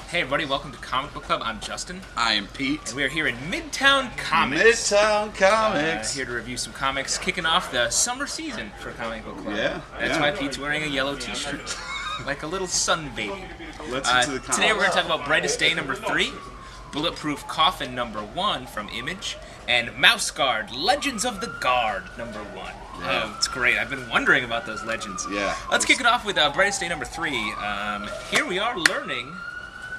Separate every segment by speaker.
Speaker 1: Hey everybody, welcome to Comic Book Club. I'm Justin.
Speaker 2: I am Pete.
Speaker 1: And we are here in Midtown Comics.
Speaker 2: Midtown Comics.
Speaker 1: Here to review some comics, kicking off the summer season for Comic Book Club.
Speaker 2: Yeah.
Speaker 1: That's why Pete's wearing a yellow t-shirt. Like a little sun baby.
Speaker 2: Let's into the comics.
Speaker 1: Today we're going to talk about Brightest Day number 3, Bulletproof Coffin number 1 from Image, and Mouseguard, Legends of the Guard number 1.
Speaker 2: Yeah.
Speaker 1: Oh, it's great. I've been wondering about those legends.
Speaker 2: Yeah.
Speaker 1: Let's kick it off with Brightest Day number 3. Here we are learning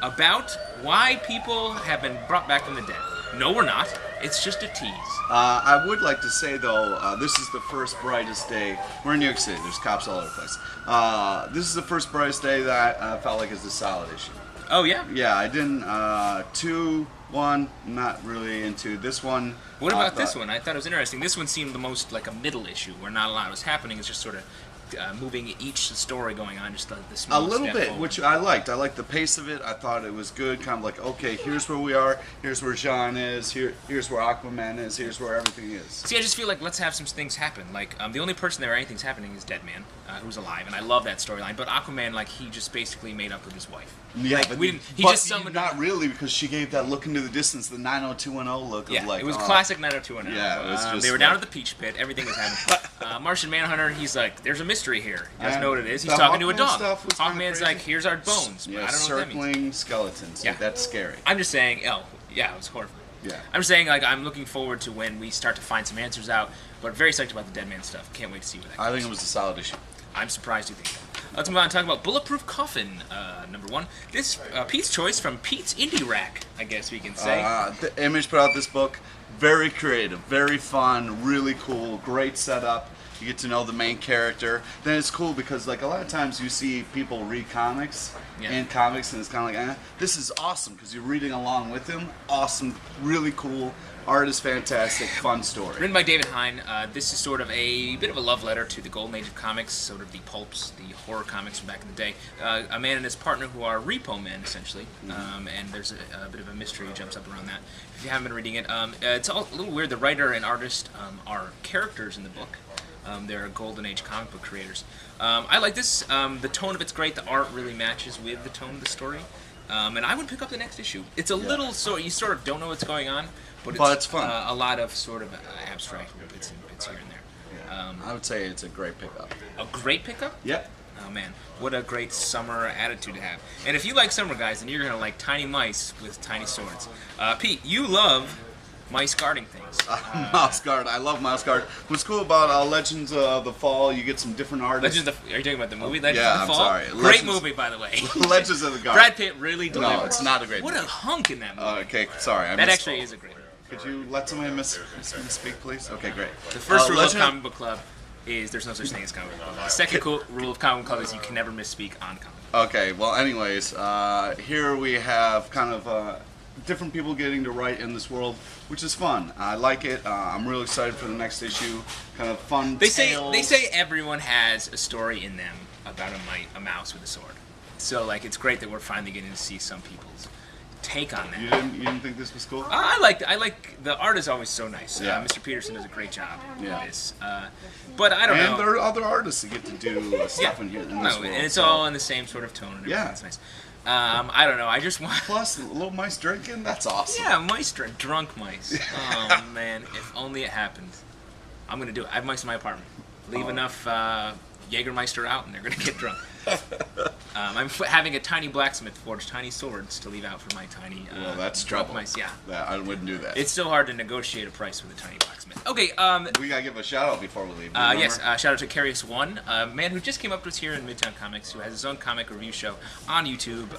Speaker 1: about why people have been brought back from the dead. No, we're not. It's just a tease.
Speaker 2: I would like to say, though, this is the first Brightest Day. We're in New York City. There's cops all over the place. This is the first Brightest Day that I felt like is a solid issue.
Speaker 1: Oh, yeah?
Speaker 2: Yeah, I didn't. 2, 1, not really into this one.
Speaker 1: What about this one? I thought it was interesting. This one seemed the most like a middle issue, where not a lot was happening. It's just sort of moving each story going on, just the small
Speaker 2: a little bit,
Speaker 1: forward.
Speaker 2: which I liked. I liked the pace of it. I thought it was good. Kind of like, okay, here's where we are. Here's where Jean is. Here's where Aquaman is. Here's where everything is.
Speaker 1: See, I just feel like let's have some things happen. Like the only person there where anything's happening is Deadman, who's alive, and I love that storyline. But Aquaman, like he just basically made up with his wife.
Speaker 2: Yeah,
Speaker 1: like,
Speaker 2: but
Speaker 1: we didn't. He
Speaker 2: but
Speaker 1: just summoned.
Speaker 2: Not really, because she gave that look into the distance, the 90210 look.
Speaker 1: Yeah,
Speaker 2: of like,
Speaker 1: it was classic 90210.
Speaker 2: Yeah, it was just
Speaker 1: they were down at the Peach Pit. Everything was happening. Martian Manhunter, he's like, "There's a mystery here." You guys know what it is? He's talking to a dog. Hawkman's like, "Here's our bones."
Speaker 2: Yeah,
Speaker 1: I don't know what that means.
Speaker 2: circling skeletons. Yeah, that's scary.
Speaker 1: I'm just saying. Oh, yeah, it was horrifying.
Speaker 2: Yeah.
Speaker 1: I'm just saying, like, I'm looking forward to when we start to find some answers out. But very psyched about the Deadman stuff. Can't wait to see what that.
Speaker 2: I think it was a solid issue.
Speaker 1: I'm surprised you think that. Let's move on and talk about Bulletproof Coffin, number 1. This Pete's choice from Pete's Indie Rack, I guess we can say.
Speaker 2: The Image put out this book. Very creative, very fun, really cool, great setup. You get to know the main character. Then it's cool because, like, a lot of times you see people read comics and comics, and it's kind of like, this is awesome because you're reading along with him. Awesome, really cool. Art is fantastic, fun story.
Speaker 1: Written by David Hine, this is sort of a bit of a love letter to the golden age of comics, sort of the pulps, the horror comics from back in the day. A man and his partner who are repo men, essentially, and there's a bit of a mystery jumps up around that. If you haven't been reading it, it's all a little weird. The writer and artist are characters in the book. They're golden age comic book creators. I like this. The tone of it's great. The art really matches with the tone of the story. And I would pick up the next issue. It's a little you sort of don't know what's going on, but it's fun. A lot of sort of abstract bits here and there.
Speaker 2: Yeah. I would say it's a great pickup.
Speaker 1: A great pickup?
Speaker 2: Yep.
Speaker 1: Oh man, what a great summer attitude to have. And if you like summer guys, then you're gonna like tiny mice with tiny swords. Pete, you love mice guarding things.
Speaker 2: Mouseguard. I love Mouseguard. What's cool about Legends of the Fall, you get some different artists.
Speaker 1: Are you talking about the movie Legends of the Fall?
Speaker 2: Sorry.
Speaker 1: Great movie, by the way.
Speaker 2: Legends of the Guard.
Speaker 1: Brad Pitt really delivered.
Speaker 2: No, it's not a great movie.
Speaker 1: What a hunk in that movie.
Speaker 2: Okay, sorry.
Speaker 1: That actually is a great movie.
Speaker 2: Could you let somebody speak, please? Okay, great.
Speaker 1: The first rule of Comic Book Club is there's no such thing as Comic Book Club. The second rule of Comic Book Club is you can never misspeak on Comic Book.
Speaker 2: Okay, well, anyways, here we have kind of different people getting to write in this world, which is fun. I like it. I'm really excited for the next issue. Kind of fun tales.
Speaker 1: They say everyone has a story in them about a mouse with a sword. So like it's great that we're finally getting to see some people's take on that.
Speaker 2: You didn't think this was cool?
Speaker 1: I like the art is always so nice.
Speaker 2: Yeah.
Speaker 1: Mr. Peterson does a great job with
Speaker 2: Yeah.
Speaker 1: this. But I don't know.
Speaker 2: And there are other artists that get to do stuff in here. In this world,
Speaker 1: and it's all in the same sort of tone. And
Speaker 2: yeah,
Speaker 1: it's nice. I don't know. I just want.
Speaker 2: Plus, little mice drinking. That's awesome.
Speaker 1: Yeah, mice drunk mice. Oh man, if only it happened. I'm gonna do it. I have mice in my apartment. Leave enough Jägermeister out, and they're gonna get drunk. I'm having a tiny blacksmith forge tiny swords to leave out for my tiny
Speaker 2: well, that's
Speaker 1: drunk
Speaker 2: trouble.
Speaker 1: mice. Yeah,
Speaker 2: I wouldn't do that.
Speaker 1: It's still hard to negotiate a price with a tiny blacksmith. Okay.
Speaker 2: We gotta give a shout out before we leave.
Speaker 1: Yes, shout out to Carius1, a man who just came up to us here in Midtown Comics, who has his own comic review show on YouTube.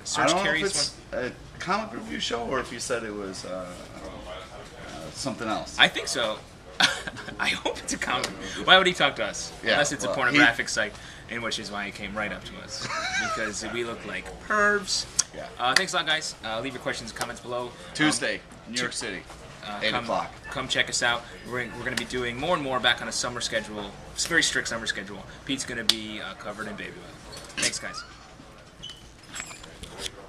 Speaker 1: Search
Speaker 2: I don't know
Speaker 1: Carius1.
Speaker 2: if it's a comic review show or if you said it was something else.
Speaker 1: I think so. I hope it's a comic. Why would he talk to us?
Speaker 2: Yeah,
Speaker 1: Unless it's a pornographic site, in which is why he came right up to us. Because we look like pervs.
Speaker 2: Yeah.
Speaker 1: Thanks a lot, guys. Leave your questions and comments below.
Speaker 2: Tuesday, New York City, 8 o'clock.
Speaker 1: Come check us out. We're going to be doing more and more back on a summer schedule. It's a very strict summer schedule. Pete's going to be covered in baby oil. Thanks, guys.